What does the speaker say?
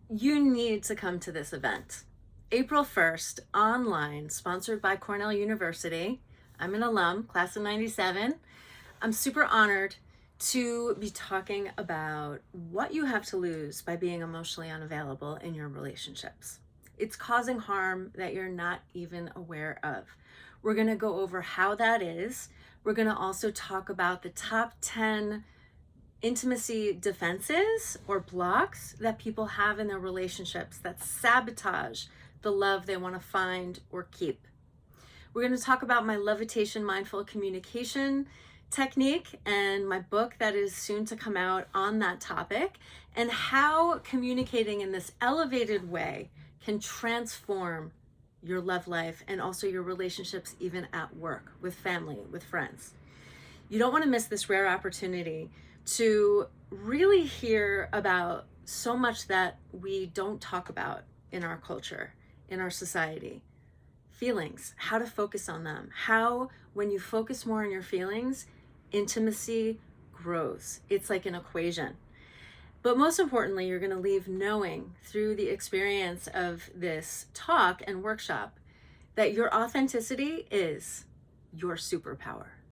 You need to come to this event. April 1st, online, sponsored by Cornell University. I'm an alum, class of 97. I'm super honored to be talking about what you have to lose by being emotionally unavailable in your relationships. It's causing harm that you're not even aware of. We're going to go over how that is. We're going to also talk about the top 10 intimacy defenses or blocks that people have in their relationships that sabotage the love they want to find or keep. We're going to talk about my levitation mindful communication technique and my book that is soon to come out on that topic, and how communicating in this elevated way can transform your love life and also your relationships, even at work, with family, with friends. You don't want to miss this rare opportunity to really hear about so much that we don't talk about in our culture, in our society. Feelings, how to focus on them, how when you focus more on your feelings, intimacy grows. It's like an equation. But most importantly, you're going to leave knowing through the experience of this talk and workshop that your authenticity is your superpower.